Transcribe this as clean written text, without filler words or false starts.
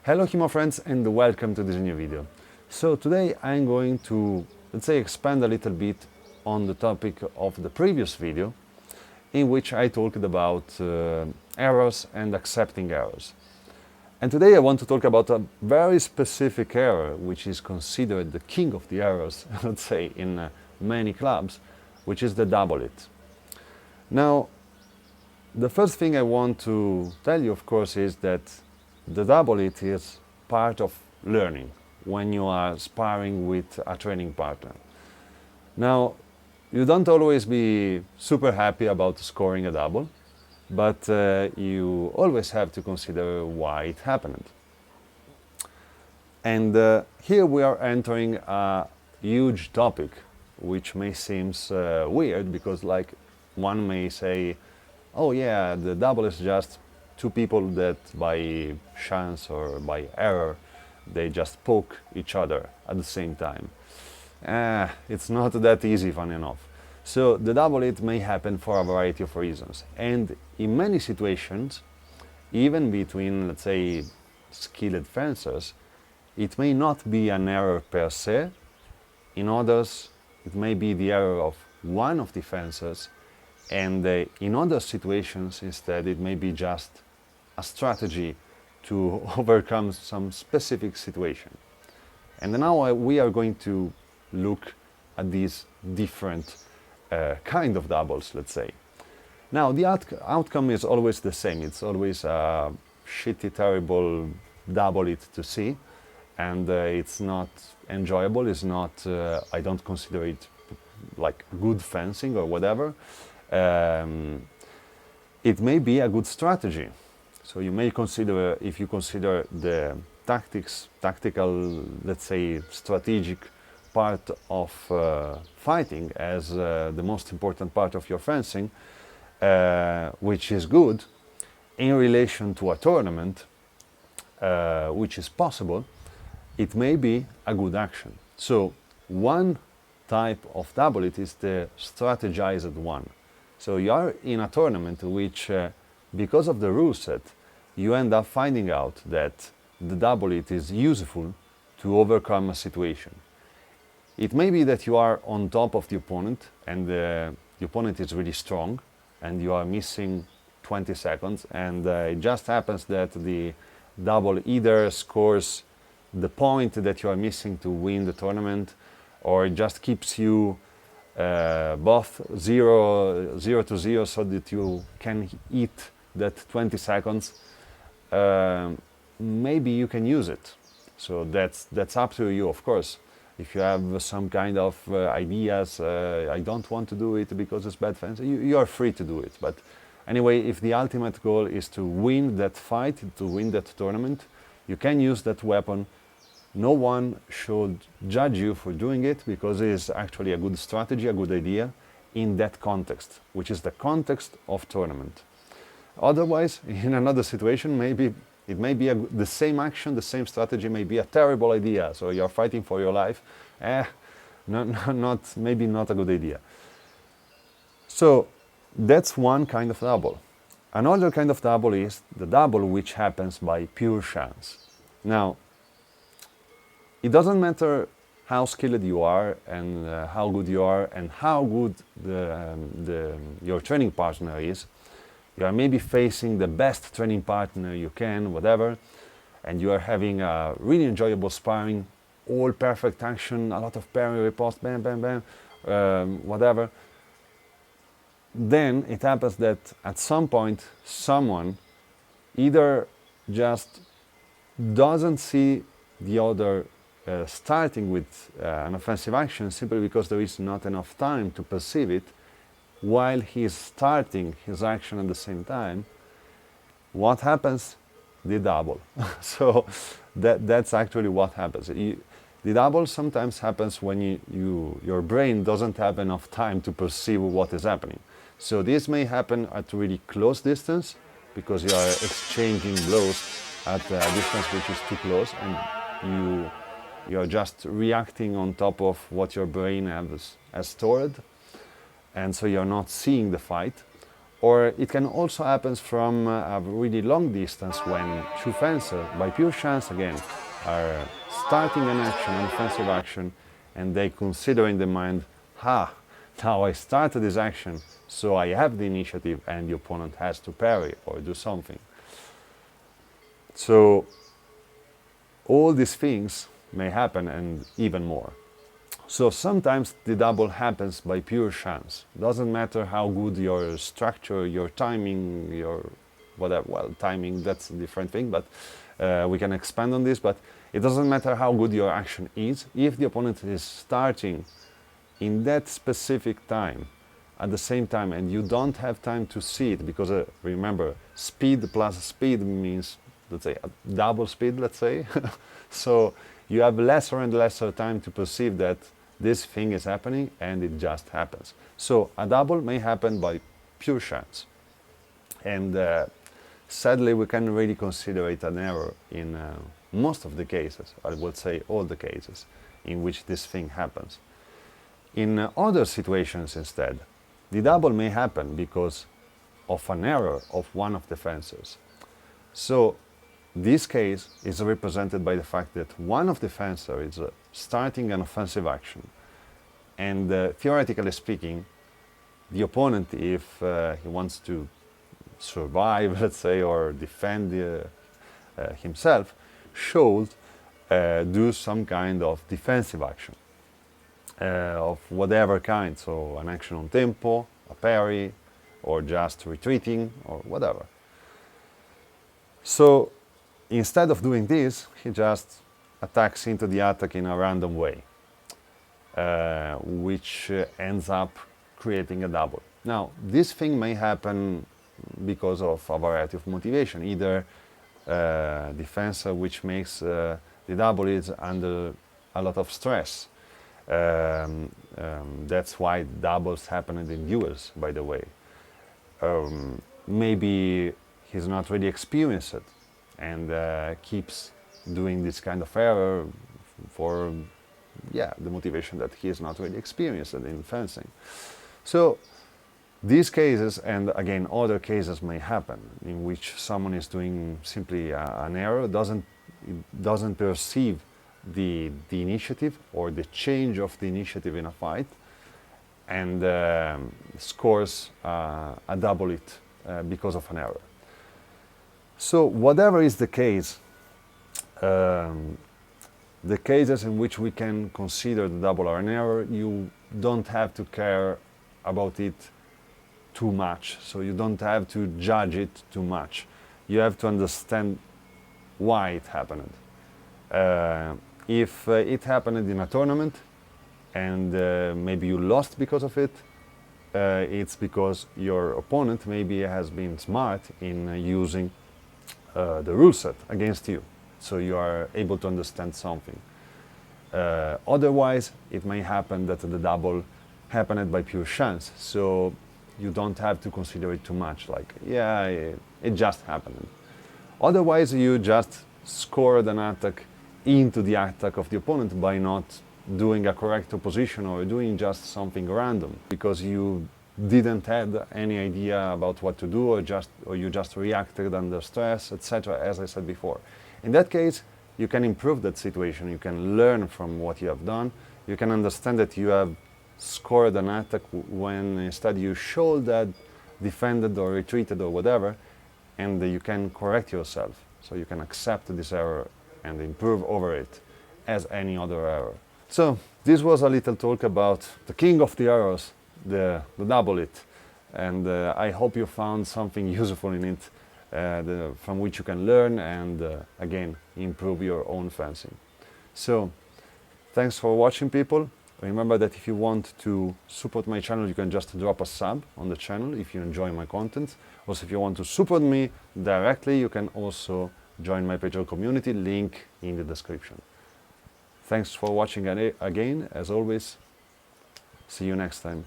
Hello HEMA friends and welcome to this new video. So today I'm going to, expand a little bit on the topic of the previous video in which I talked about errors and accepting errors. And today I want to talk about a very specific error which is considered the king of the errors, in many clubs, which is the double it. Now, the first thing I want to tell you, of course, is that the double it is part of learning when you are sparring with a training partner. Now, you don't always be super happy about scoring a double, but you always have to consider why it happened. And here we are entering a huge topic, which may seem weird because one may say, oh yeah, the double is just two people that by chance or by error they just poke each other at the same time. It's not that easy, funny enough. So the double it may happen for a variety of reasons, and in many situations, even between, skilled fencers, it may not be an error per se. In others, it may be the error of one of the fencers, and in other situations instead it may be just a strategy to overcome some specific situation. And now we are going to look at these different kind of doubles, let's say. Now the outcome is always the same. It's always a shitty, terrible double it to see, and it's not enjoyable. It's not, I don't consider it like good fencing or whatever. It may be a good strategy. So you may consider, if you consider the tactical, strategic part of fighting as the most important part of your fencing, which is good in relation to a tournament, which is possible, it may be a good action. So one type of double it is the strategized one. So you are in a tournament which, because of the rule set, you end up finding out that the double it is useful to overcome a situation. It may be that you are on top of the opponent and the opponent is really strong and you are missing 20 seconds, and it just happens that the double either scores the point that you are missing to win the tournament, or it just keeps you both 0 to 0 so that you can eat that 20 seconds. Maybe you can use it. So that's up to you, of course. If you have some kind of ideas, I don't want to do it because it's bad fencing, you are free to do it. But anyway, if the ultimate goal is to win that fight, to win that tournament, you can use that weapon. No one should judge you for doing it because it is actually a good strategy, a good idea in that context, which is the context of tournament. Otherwise, in another situation, maybe it may be the same action, the same strategy may be a terrible idea. So you're fighting for your life. Maybe not a good idea. So that's one kind of double. Another kind of double is the double which happens by pure chance. Now, it doesn't matter how skilled you are and how good you are and how good your training partner is. You are maybe facing the best training partner you can, whatever, and you are having a really enjoyable sparring, all perfect action, a lot of parry, riposte, bam, bam, bam, whatever. Then it happens that at some point someone either just doesn't see the other starting with an offensive action simply because there is not enough time to perceive it, while he is starting his action at the same time. What happens? The double. So that's actually what happens. The double sometimes happens when your brain doesn't have enough time to perceive what is happening. So this may happen at really close distance because you are exchanging blows at a distance which is too close, and you are just reacting on top of what your brain has stored, and so you're not seeing the fight. Or it can also happen from a really long distance when two fencers, by pure chance again, are starting an action, an offensive action, and they consider in their mind, now I started this action, so I have the initiative and the opponent has to parry or do something. So all these things may happen and even more. So sometimes the double happens by pure chance. Doesn't matter how good your structure, your timing, your whatever, well, timing, that's a different thing, but we can expand on this, but it doesn't matter how good your action is. If the opponent is starting in that specific time, at the same time, and you don't have time to see it, because remember, speed plus speed means, let's say, a double speed, let's say. So you have lesser and lesser time to perceive that this thing is happening, and it just happens. So a double may happen by pure chance. And sadly, we can really consider it an error in most of the cases, I would say all the cases, in which this thing happens. In other situations instead, the double may happen because of an error of one of the fencers. So this case is represented by the fact that one of the fencers is starting an offensive action. And theoretically speaking, the opponent, if he wants to survive, let's say, or defend himself, should do some kind of defensive action of whatever kind. So an action on tempo, a parry, or just retreating, or whatever. So instead of doing this, he just attacks into the attack in a random way, which ends up creating a double. Now, this thing may happen because of a variety of motivation. Either defense which makes the double is under a lot of stress. That's why doubles happen in duels, by the way. Maybe he's not really experienced and keeps doing this kind of error for the motivation that he is not really experienced in fencing. So these cases, and again other cases, may happen in which someone is doing simply an error, doesn't perceive the initiative or the change of the initiative in a fight, and scores a double hit because of an error. So whatever is the case, the cases in which we can consider the double or an error, you don't have to care about it too much. So you don't have to judge it too much. You have to understand why it happened. If it happened in a tournament and maybe you lost because of it, it's because your opponent maybe has been smart in using the rule set against you. So you are able to understand something. Otherwise, it may happen that the double happened by pure chance. So you don't have to consider it too much, like, it just happened. Otherwise, you just scored an attack into the attack of the opponent by not doing a correct opposition or doing just something random because you didn't have any idea about what to do, or you just reacted under stress, etc., as I said before. In that case, you can improve that situation. You can learn from what you have done. You can understand that you have scored an attack when instead you should have defended or retreated or whatever, and you can correct yourself. So you can accept this error and improve over it as any other error. So this was a little talk about the king of the errors, the double hit, and I hope you found something useful in it, from which you can learn and again improve your own fencing. So thanks for watching, people. Remember that if you want to support my channel, you can just drop a sub on the channel if you enjoy my content. Also, if you want to support me directly, you can also join my Patreon community, link in the description. Thanks for watching again, as always. See you next time.